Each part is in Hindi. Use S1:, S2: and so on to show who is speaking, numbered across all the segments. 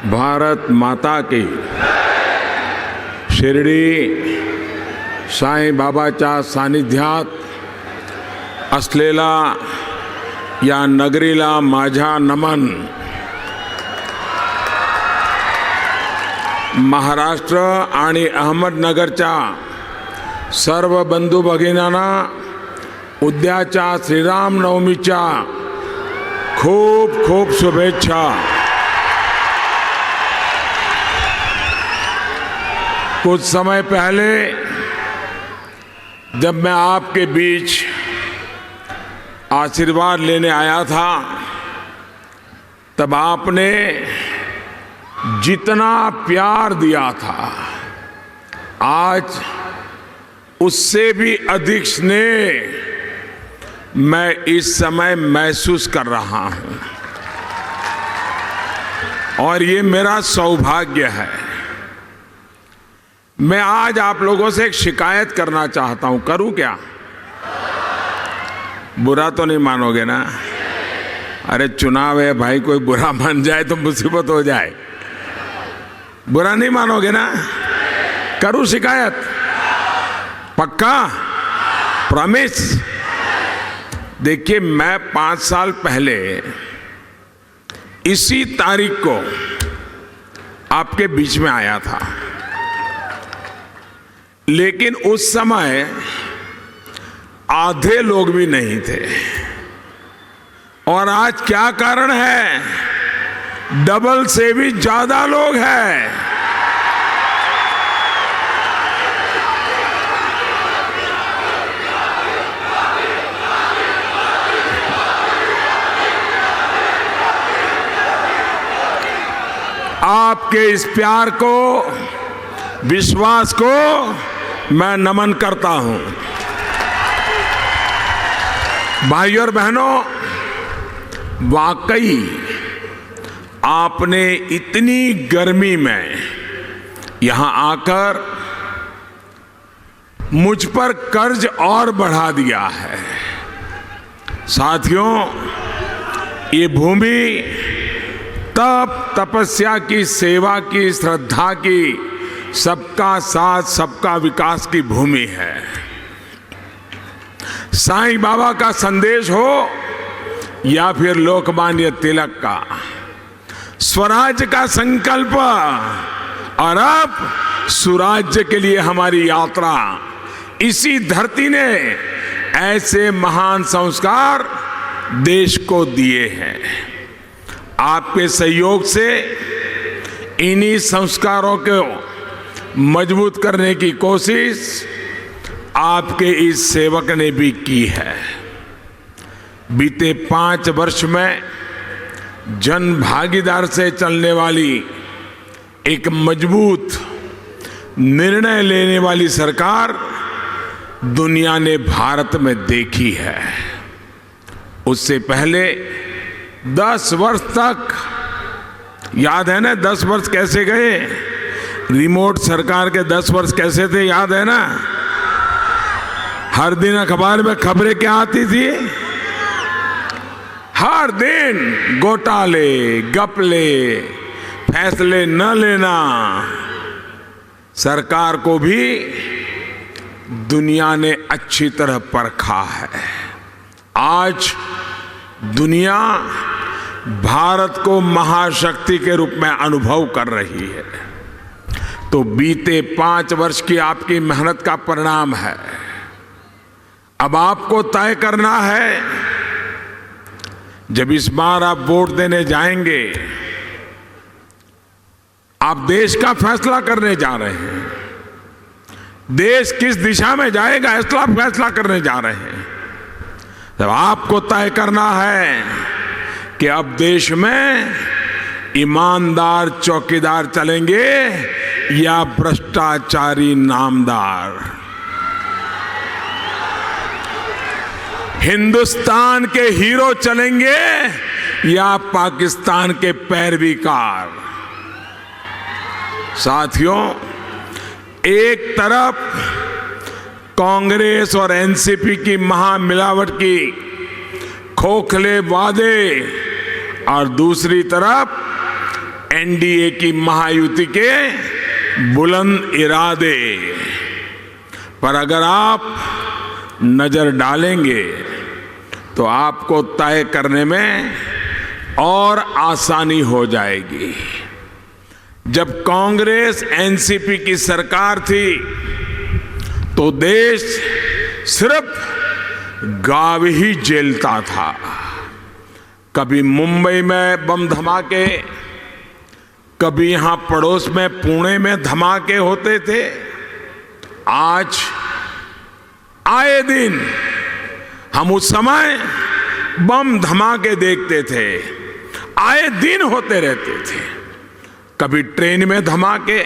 S1: भारत माता की शिर्डी साईं बाबाच्या सानिध्यात असलेला या नगरीला माझा नमन। महाराष्ट्र आणि अहमदनगरच्या सर्व बंधू भगिनींना उद्याच्या श्रीरामनवमीच्या खूप खूप शुभेच्छा। कुछ समय पहले जब मैं आपके बीच आशीर्वाद लेने आया था, तब आपने जितना प्यार दिया था, आज उससे भी अधिक स्नेह मैं इस समय महसूस कर रहा हूं और ये मेरा सौभाग्य है। मैं आज आप लोगों से एक शिकायत करना चाहता हूं। करूं क्या? बुरा तो नहीं मानोगे ना? अरे चुनाव है भाई, कोई बुरा मान जाए तो मुसीबत हो जाए। बुरा नहीं मानोगे ना? करूं शिकायत? पक्का? प्रॉमिस? देखिए, मैं 5 साल पहले इसी तारीख को आपके बीच में आया था, लेकिन उस समय आधे लोग भी नहीं थे। और आज क्या कारण है? डबल से भी ज्यादा लोग हैं। आपके इस प्यार को, विश्वास को मैं नमन करता हूं। भाइयों और बहनों, वाकई आपने इतनी गर्मी में यहां आकर मुझ पर कर्ज और बढ़ा दिया है। साथियों, ये भूमि तप, तपस्या की, सेवा की, श्रद्धा की, सबका साथ सबका विकास की भूमि है। साईं बाबा का संदेश हो या फिर लोकमान्य तिलक का, स्वराज्य का संकल्प और अब सुराज्य के लिए हमारी यात्रा, इसी धरती ने ऐसे महान संस्कार देश को दिए हैं। आपके सहयोग से इन्हीं संस्कारों को मजबूत करने की कोशिश आपके इस सेवक ने भी की है। बीते 5 वर्ष में जन भागीदार से चलने वाली एक मजबूत निर्णय लेने वाली सरकार दुनिया ने भारत में देखी है। उससे पहले 10 वर्ष तक, याद है ना 10 वर्ष कैसे गए? रिमोट सरकार के 10 वर्ष कैसे थे, याद है ना? हर दिन अखबार में खबरें क्या आती थी? हर दिन घोटाले, घपले, फैसले न लेना। सरकार को भी दुनिया ने अच्छी तरह परखा है। आज दुनिया भारत को महाशक्ति के रूप में अनुभव कर रही है। तो बीते 5 वर्ष की आपकी मेहनत का परिणाम है। अब आपको तय करना है, जब इस बार आप वोट देने जाएंगे, आप देश का फैसला करने जा रहे हैं। देश किस दिशा में जाएगा, इसका फैसला करने जा रहे हैं। तब आपको तय करना है कि अब देश में ईमानदार चौकीदार चलेंगे या भ्रष्टाचारी नामदार। हिंदुस्तान के हीरो चलेंगे या पाकिस्तान के पैरवीकार। साथियों, एक तरफ कांग्रेस और एनसीपी की महामिलावट की खोखले वादे और दूसरी तरफ एनडीए की महायुति के बुलंद इरादे, पर अगर आप नजर डालेंगे तो आपको तय करने में और आसानी हो जाएगी। जब कांग्रेस एनसीपी की सरकार थी तो देश सिर्फ गाँव ही झेलता था। कभी मुंबई में बम धमाके, कभी यहां पड़ोस में पुणे में धमाके होते थे। आज आए दिन हम उस समय बम धमाके देखते थे, आए दिन होते रहते थे। कभी ट्रेन में धमाके,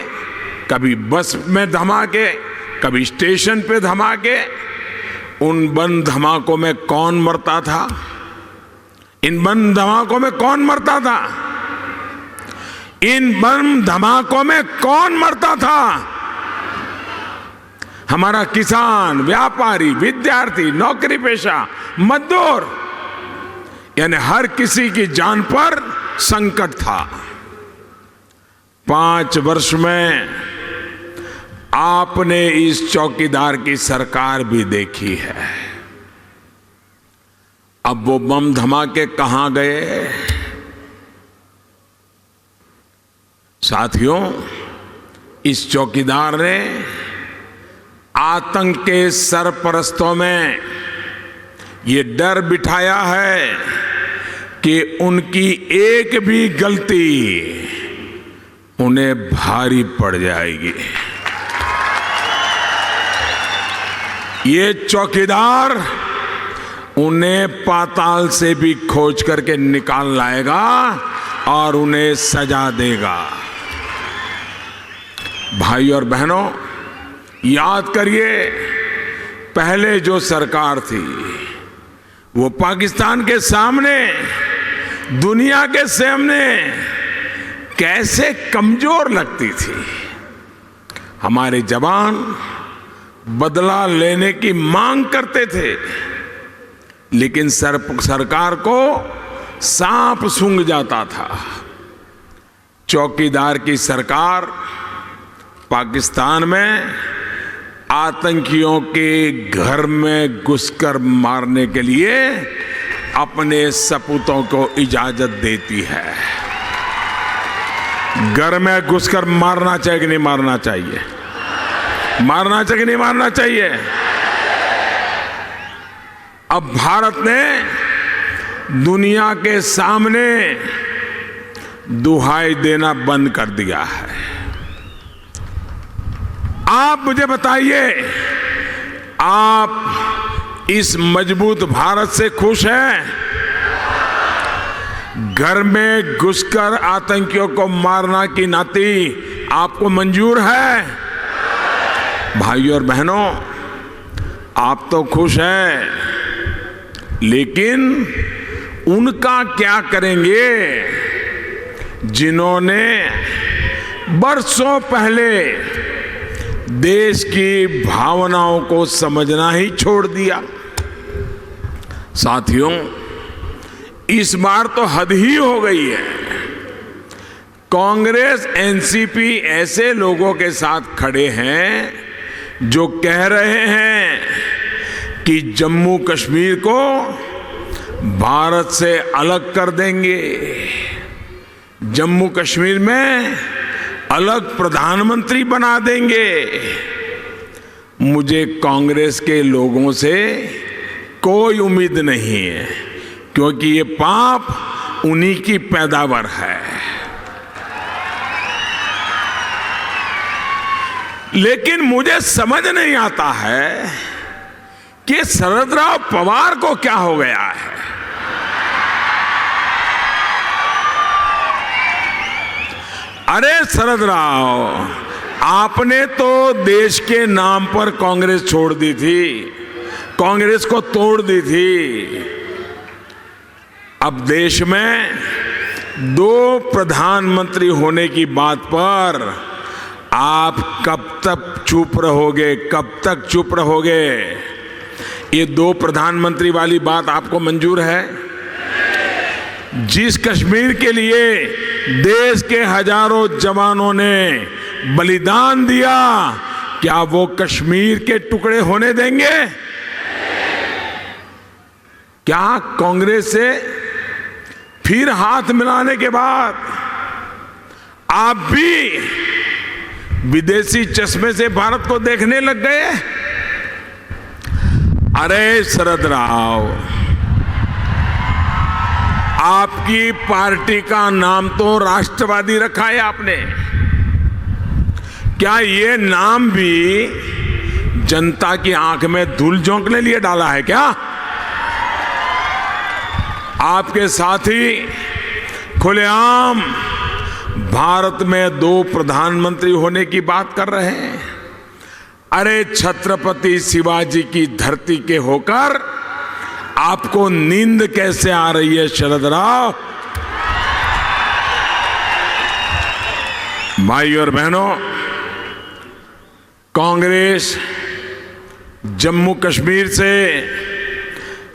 S1: कभी बस में धमाके, कभी स्टेशन पे धमाके। उन बम धमाकों में कौन मरता था? इन बम धमाकों में कौन मरता था? इन बम धमाकों में कौन मरता था? हमारा किसान, व्यापारी, विद्यार्थी, नौकरी पेशा, मजदूर, यानी हर किसी की जान पर संकट था। 5 वर्ष में आपने इस चौकीदार की सरकार भी देखी है। अब वो बम धमाके कहां गए? साथियों, इस चौकीदार ने आतंक के सरपरस्तों में ये डर बिठाया है कि उनकी एक भी गलती उन्हें भारी पड़ जाएगी। ये चौकीदार उन्हें पाताल से भी खोज करके निकाल लाएगा और उन्हें सजा देगा। भाई और बहनों, याद करिए, पहले जो सरकार थी वो पाकिस्तान के सामने, दुनिया के सामने कैसे कमजोर लगती थी। हमारे जवान बदला लेने की मांग करते थे, लेकिन सरकार को सांप सूंघ जाता था। चौकीदार की सरकार पाकिस्तान में आतंकियों के घर में घुसकर मारने के लिए अपने सपूतों को इजाजत देती है। घर में घुसकर मारना चाहिए कि नहीं मारना चाहिए? मारना चाहिए कि नहीं मारना चाहिए? अब भारत ने दुनिया के सामने दुहाई देना बंद कर दिया है। आप मुझे बताइए, आप इस मजबूत भारत से खुश हैं? घर में घुसकर आतंकियों को मारना की नाती आपको मंजूर है? भाइयों और बहनों, आप तो खुश हैं, लेकिन उनका क्या करेंगे जिन्होंने बरसों पहले देश की भावनाओं को समझना ही छोड़ दिया? साथियों, इस बार तो हद ही हो गई है। कांग्रेस, एनसीपी ऐसे लोगों के साथ खड़े हैं जो कह रहे हैं कि जम्मू कश्मीर को भारत से अलग कर देंगे, जम्मू कश्मीर में अलग प्रधानमंत्री बना देंगे। मुझे कांग्रेस के लोगों से कोई उम्मीद नहीं है, क्योंकि ये पाप उन्हीं की पैदावार है। लेकिन मुझे समझ नहीं आता है कि शरद राव पवार को क्या हो गया है। अरे शरद राव, आपने तो देश के नाम पर कांग्रेस छोड़ दी थी, कांग्रेस को तोड़ दी थी। अब देश में 2 प्रधानमंत्री होने की बात पर आप कब तक चुप रहोगे? कब तक चुप रहोगे? ये 2 प्रधानमंत्री वाली बात आपको मंजूर है? जिस कश्मीर के लिए देश के हजारों जवानों ने बलिदान दिया, क्या वो कश्मीर के टुकड़े होने देंगे? क्या कांग्रेस से फिर हाथ मिलाने के बाद आप भी विदेशी चश्मे से भारत को देखने लग गए? अरे शरद राव, आपकी पार्टी का नाम तो राष्ट्रवादी रखा है आपने। क्या ये नाम भी जनता की आंख में धूल झोंकने लिए डाला है क्या? आपके साथी खुलेआम भारत में 2 प्रधानमंत्री होने की बात कर रहे हैं। अरे छत्रपति शिवाजी की धरती के होकर आपको नींद कैसे आ रही है शरद राव? भाई और बहनों, कांग्रेस जम्मू कश्मीर से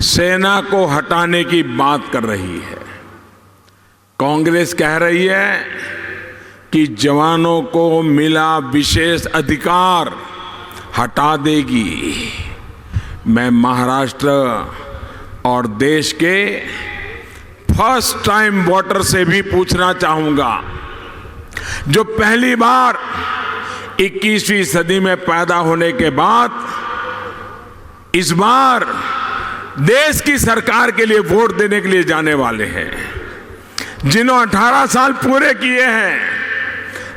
S1: सेना को हटाने की बात कर रही है। कांग्रेस कह रही है कि जवानों को मिला विशेष अधिकार हटा देगी। मैं महाराष्ट्र और देश के फर्स्ट टाइम वोटर से भी पूछना चाहूंगा, जो पहली बार 21वीं सदी में पैदा होने के बाद इस बार देश की सरकार के लिए वोट देने के लिए जाने वाले हैं, जिन्होंने 18 साल पूरे किए हैं,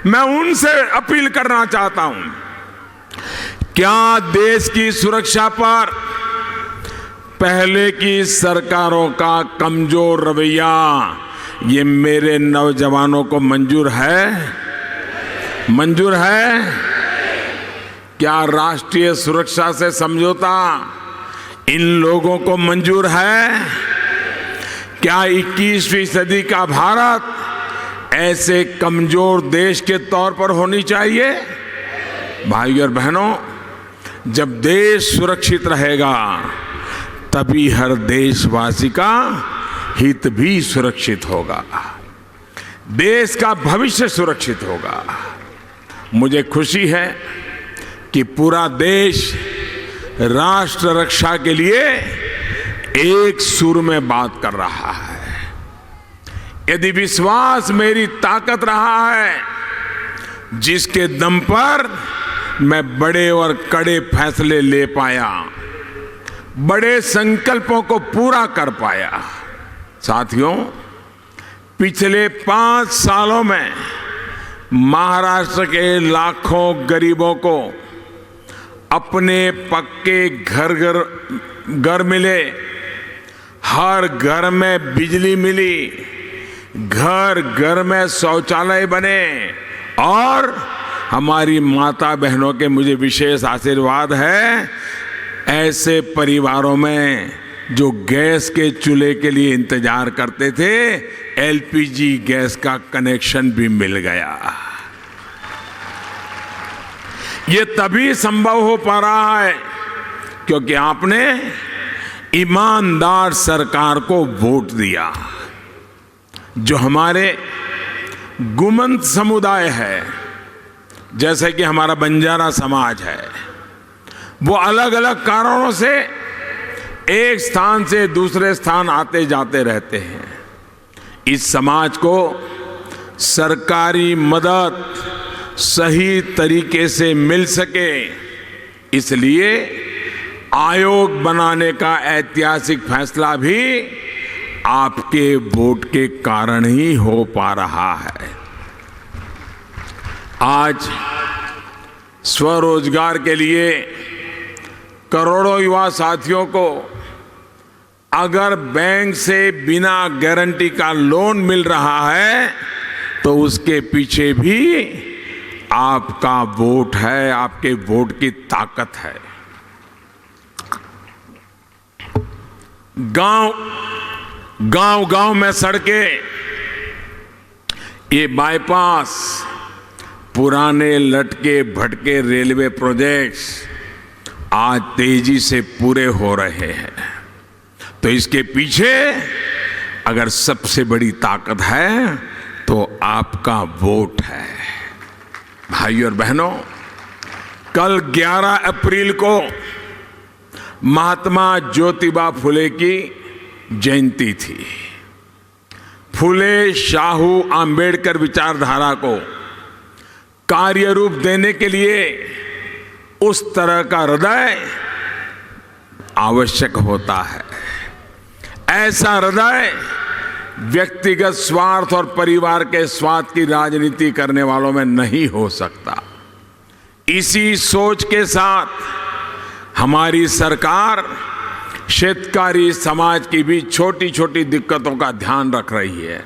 S1: मैं उनसे अपील करना चाहता हूं, क्या देश की सुरक्षा पर पहले की सरकारों का कमजोर रवैया ये मेरे नौजवानों को मंजूर है? मंजूर है? क्या राष्ट्रीय सुरक्षा से समझौता इन लोगों को मंजूर है? क्या 21वीं सदी का भारत ऐसे कमजोर देश के तौर पर होनी चाहिए? भाई और बहनों, जब देश सुरक्षित रहेगा तभी हर देशवासी का हित भी सुरक्षित होगा, देश का भविष्य सुरक्षित होगा। मुझे खुशी है कि पूरा देश राष्ट्र रक्षा के लिए एक सुर में बात कर रहा है। यदि विश्वास मेरी ताकत रहा है, जिसके दम पर मैं बड़े और कड़े फैसले ले पाया, बड़े संकल्पों को पूरा कर पाया। साथियों, पिछले 5 सालों में महाराष्ट्र के लाखों गरीबों को अपने पक्के घर मिले, हर घर में बिजली मिली, घर घर में शौचालय बने और हमारी माता बहनों के मुझे विशेष आशीर्वाद है, ऐसे परिवारों में जो गैस के चूल्हे के लिए इंतजार करते थे, एलपीजी गैस का कनेक्शन भी मिल गया। ये तभी संभव हो पा रहा है क्योंकि आपने ईमानदार सरकार को वोट दिया। जो हमारे गुमंत समुदाय है, जैसे कि हमारा बंजारा समाज है, वो अलग अलग कारणों से एक स्थान से दूसरे स्थान आते जाते रहते हैं। इस समाज को सरकारी मदद सही तरीके से मिल सके, इसलिए आयोग बनाने का ऐतिहासिक फैसला भी आपके वोट के कारण ही हो पा रहा है। आज स्वरोजगार के लिए करोड़ों युवा साथियों को अगर बैंक से बिना गारंटी का लोन मिल रहा है तो उसके पीछे भी आपका वोट है, आपके वोट की ताकत है। गांव में सड़कें, ये बाईपास, पुराने लटके भटके रेलवे प्रोजेक्ट्स आज तेजी से पूरे हो रहे हैं। तो इसके पीछे अगर सबसे बड़ी ताकत है तो आपका वोट है। भाइयों और बहनों, कल 11 अप्रैल को महात्मा ज्योतिबा फुले की जयंती थी। फुले शाहू आंबेडकर विचारधारा को कार्य रूप देने के लिए उस तरह का हृदय आवश्यक होता है। ऐसा हृदय व्यक्तिगत स्वार्थ और परिवार के स्वार्थ की राजनीति करने वालों में नहीं हो सकता। इसी सोच के साथ हमारी सरकार शेतकारी समाज की भी छोटी छोटी दिक्कतों का ध्यान रख रही है।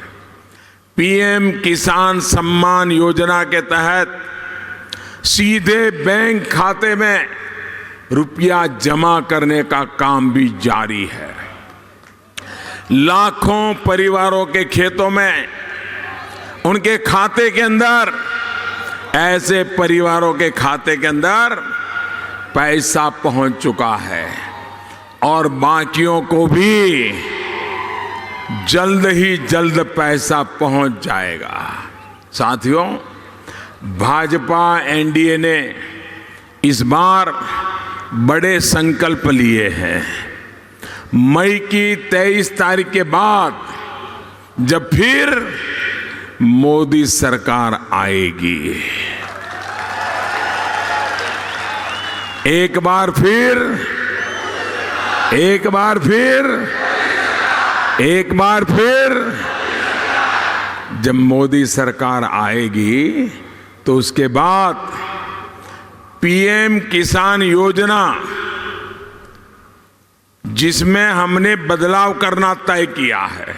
S1: पीएम किसान सम्मान योजना के तहत सीधे बैंक खाते में रुपया जमा करने का काम भी जारी है। लाखों परिवारों के खेतों में, उनके खाते के अंदर, ऐसे परिवारों के खाते के अंदर पैसा पहुंच चुका है और बाकियों को भी जल्द ही जल्द पैसा पहुंच जाएगा। साथियों, भाजपा एनडीए ने इस बार बड़े संकल्प लिए हैं। मई की 23 तारीख के बाद जब फिर मोदी सरकार आएगी, एक बार फिर जब मोदी सरकार आएगी तो उसके बाद पीएम किसान योजना, जिसमें हमने बदलाव करना तय किया है,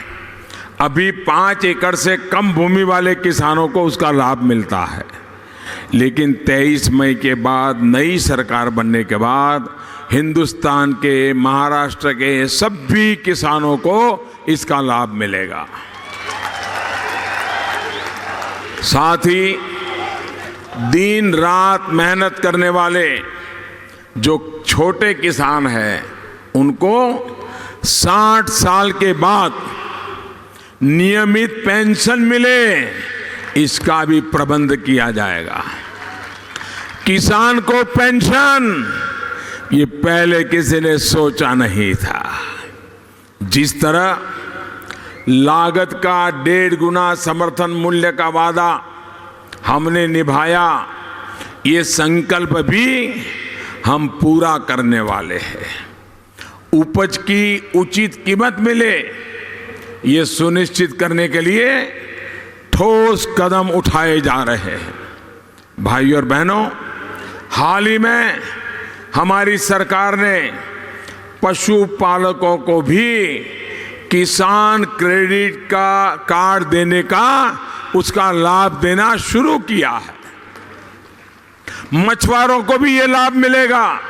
S1: अभी 5 एकड़ से कम भूमि वाले किसानों को उसका लाभ मिलता है, लेकिन 23 मई के बाद नई सरकार बनने के बाद हिंदुस्तान के, महाराष्ट्र के सभी किसानों को इसका लाभ मिलेगा। साथ ही दिन रात मेहनत करने वाले जो छोटे किसान हैं, उनको 60 साल के बाद नियमित पेंशन मिले, इसका भी प्रबंध किया जाएगा। किसान को पेंशन, ये पहले किसी ने सोचा नहीं था। जिस तरह लागत का 1.5 गुना समर्थन मूल्य का वादा हमने निभाया, ये संकल्प भी हम पूरा करने वाले हैं। उपज की उचित कीमत मिले, ये सुनिश्चित करने के लिए ठोस कदम उठाए जा रहे हैं। भाइयों और बहनों, हाल ही में हमारी सरकार ने पशुपालकों को भी किसान क्रेडिट का कार्ड देने का, उसका लाभ देना शुरू किया है। मछुआरों को भी ये लाभ मिलेगा।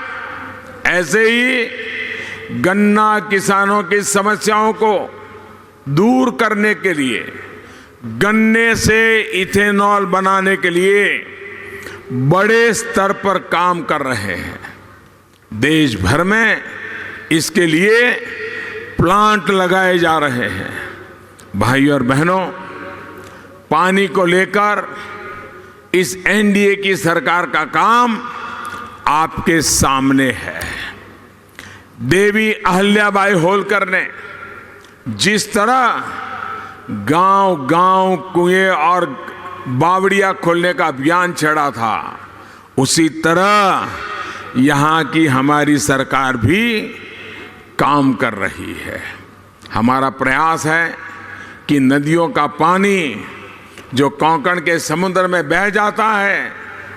S1: ऐसे ही गन्ना किसानों की समस्याओं को दूर करने के लिए, गन्ने से इथेनॉल बनाने के लिए बड़े स्तर पर काम कर रहे हैं। देश भर में इसके लिए प्लांट लगाए जा रहे हैं। भाइयों और बहनों, पानी को लेकर इस एनडीए की सरकार का काम आपके सामने है। देवी अहिल्याबाई होलकर ने जिस तरह गांव-गांव कुएं और बावड़ियां खोलने का अभियान छेड़ा था, उसी तरह यहां की हमारी सरकार भी काम कर रही है। हमारा प्रयास है कि नदियों का पानी जो कोंकण के समुद्र में बह जाता है,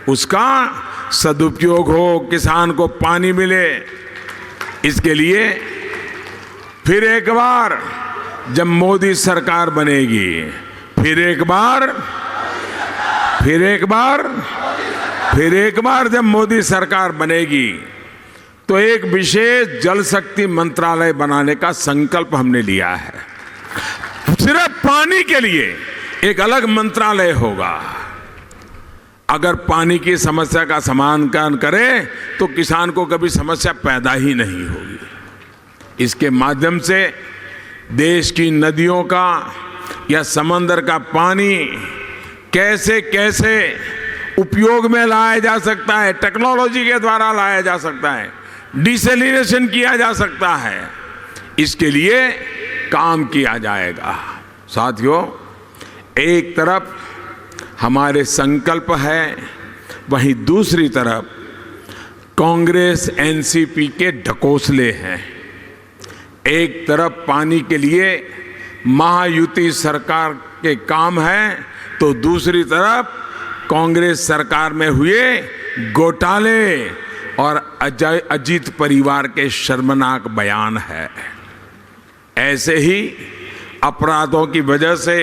S1: उसका सदुपयोग हो, किसान को पानी मिले। इसके लिए फिर एक बार जब मोदी सरकार बनेगी, फिर एक बार जब मोदी सरकार बनेगी, तो एक विशेष जल शक्ति मंत्रालय बनाने का संकल्प हमने लिया है। सिर्फ पानी के लिए एक अलग मंत्रालय होगा। अगर पानी की समस्या का समाधान करें तो किसान को कभी समस्या पैदा ही नहीं होगी। इसके माध्यम से देश की नदियों का, या समंदर का पानी कैसे कैसे उपयोग में लाया जा सकता है, टेक्नोलॉजी के द्वारा लाया जा सकता है, डिसैलिनेशन किया जा सकता है, इसके लिए काम किया जाएगा। साथियों, एक तरफ हमारे संकल्प है, वहीं दूसरी तरफ कांग्रेस एनसीपी के ढकोसले हैं। एक तरफ पानी के लिए महायुति सरकार के काम है, तो दूसरी तरफ कांग्रेस सरकार में हुए घोटाले और अजीत परिवार के शर्मनाक बयान है। ऐसे ही अपराधों की वजह से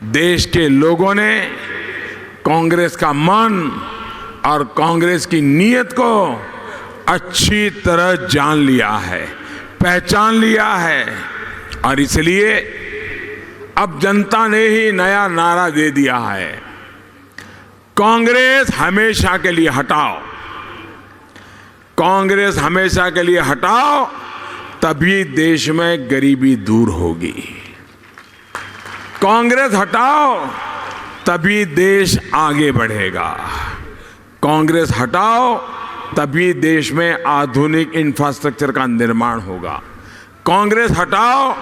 S1: देश के लोगों ने कांग्रेस का मन और कांग्रेस की नीयत को अच्छी तरह जान लिया है, पहचान लिया है, और इसलिए अब जनता ने ही नया नारा दे दिया है, कांग्रेस हमेशा के लिए हटाओ, कांग्रेस हमेशा के लिए हटाओ, तभी देश में गरीबी दूर होगी। कांग्रेस हटाओ, तभी देश आगे बढ़ेगा। कांग्रेस हटाओ, तभी देश में आधुनिक इंफ्रास्ट्रक्चर का निर्माण होगा। कांग्रेस हटाओ,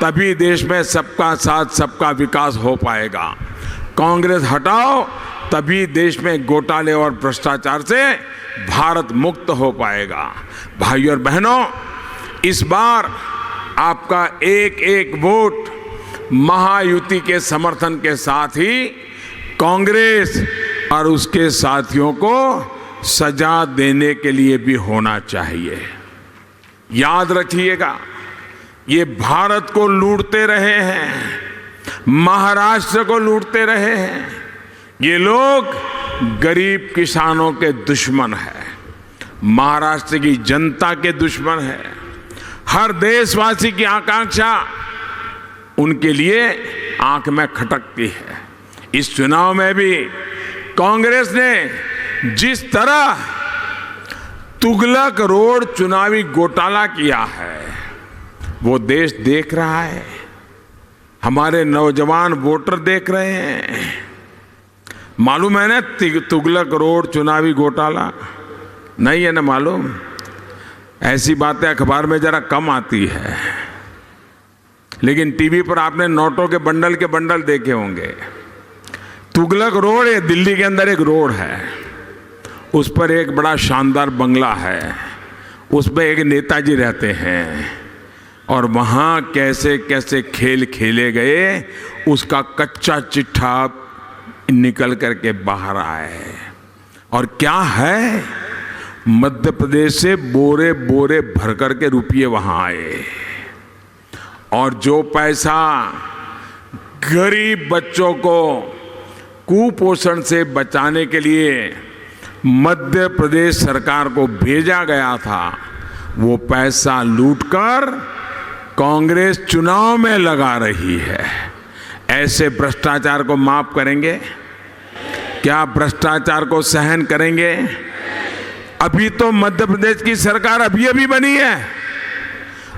S1: तभी देश में सबका साथ सबका विकास हो पाएगा। कांग्रेस हटाओ, तभी देश में घोटाले और भ्रष्टाचार से भारत मुक्त हो पाएगा। भाइयों और बहनों, इस बार आपका एक एक वोट महायुति के समर्थन के साथ ही कांग्रेस और उसके साथियों को सजा देने के लिए भी होना चाहिए। याद रखिएगा, ये भारत को लूटते रहे हैं, महाराष्ट्र को लूटते रहे हैं। ये लोग गरीब किसानों के दुश्मन हैं, महाराष्ट्र की जनता के दुश्मन है। हर देशवासी की आकांक्षा उनके लिए आंख में खटकती है। इस चुनाव में भी कांग्रेस ने जिस तरह तुगलक रोड चुनावी घोटाला किया है, वो देश देख रहा है, हमारे नौजवान वोटर देख रहे हैं। मालूम है ना तुगलक रोड चुनावी घोटाला? नहीं है ना मालूम? ऐसी बातें अखबार में जरा कम आती है, लेकिन टीवी पर आपने नोटों के बंडल देखे होंगे। तुगलक रोड ये दिल्ली के अंदर एक रोड है, उस पर एक बड़ा शानदार बंगला है, उस पर एक नेताजी रहते हैं, और वहाँ कैसे कैसे खेल खेले गए उसका कच्चा चिट्ठा निकल करके बाहर आए। और क्या है, मध्य प्रदेश से बोरे बोरे भर करके रुपये वहाँ आए, और जो पैसा गरीब बच्चों को कुपोषण से बचाने के लिए मध्य प्रदेश सरकार को भेजा गया था, वो पैसा लूटकर कांग्रेस चुनाव में लगा रही है। ऐसे भ्रष्टाचार को माफ करेंगे क्या? भ्रष्टाचार को सहन करेंगे? अभी तो मध्य प्रदेश की सरकार अभी बनी है,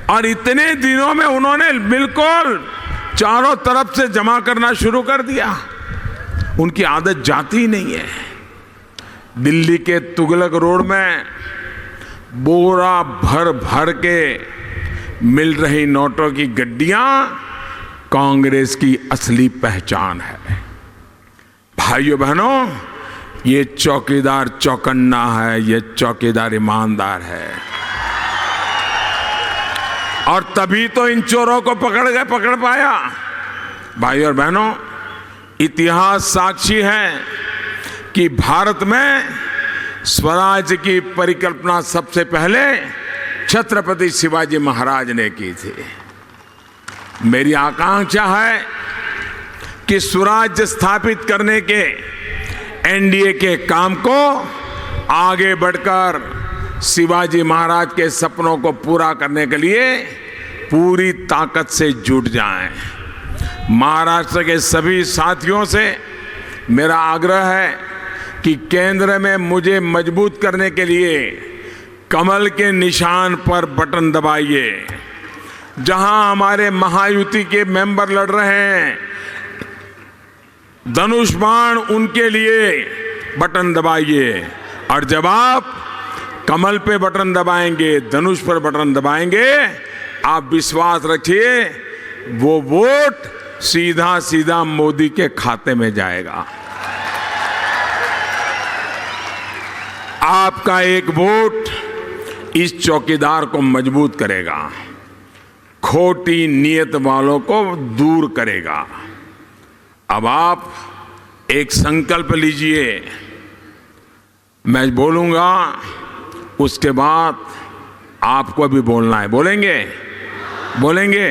S1: और इतने दिनों में उन्होंने बिल्कुल चारों तरफ से जमा करना शुरू कर दिया। उनकी आदत जाती ही नहीं है। दिल्ली के तुगलक रोड में बोरा भर भर के मिल रही नोटों की गड्डियां कांग्रेस की असली पहचान है। भाइयों बहनों, ये चौकीदार चौकन्ना है, ये चौकीदार ईमानदार है, और तभी तो इन चोरों को पकड़ पाया। भाइयों और बहनों, इतिहास साक्षी है कि भारत में स्वराज की परिकल्पना सबसे पहले छत्रपति शिवाजी महाराज ने की थी। मेरी आकांक्षा है कि स्वराज्य स्थापित करने के एनडीए के काम को आगे बढ़कर शिवाजी महाराज के सपनों को पूरा करने के लिए पूरी ताकत से जुट जाएं। महाराष्ट्र के सभी साथियों से मेरा आग्रह है कि केंद्र में मुझे मजबूत करने के लिए कमल के निशान पर बटन दबाइए, जहां हमारे महायुति के मेंबर लड़ रहे हैं, धनुष बाण उनके लिए बटन दबाइए। और जब आप कमल पे बटन दबाएंगे, धनुष पर बटन दबाएंगे, आप विश्वास रखिए वो वोट सीधा सीधा मोदी के खाते में जाएगा। आपका एक वोट इस चौकीदार को मजबूत करेगा, खोटी नीयत वालों को दूर करेगा। अब आप एक संकल्प लीजिए, मैं बोलूंगा उसके बाद आपको भी बोलना है। बोलेंगे? बोलेंगे?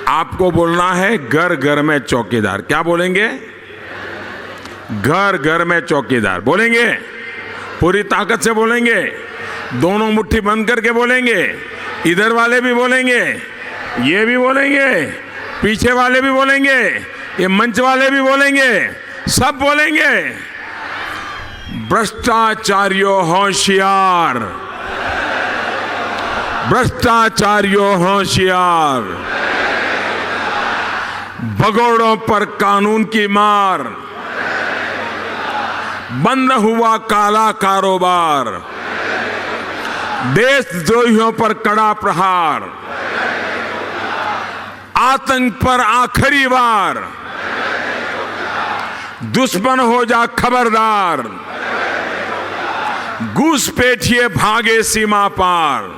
S1: आपको बोलना है घर घर में चौकीदार। क्या बोलेंगे? घर घर में चौकीदार। बोलेंगे? पूरी ताकत से बोलेंगे, दोनों मुट्ठी बंद करके बोलेंगे। इधर वाले भी बोलेंगे, ये भी बोलेंगे, पीछे वाले भी बोलेंगे, ये मंच वाले भी बोलेंगे, सब बोलेंगे। भ्रष्टाचारियों होशियार, भ्रष्टाचारियों होशियार, भगोड़ों पर कानून की मार, बंद हुआ काला कारोबार, देशद्रोहियों पर कड़ा प्रहार, आतंक पर आखिरी बार, दुश्मन हो जा खबरदार, घुसपैठिए भागे सीमा पार।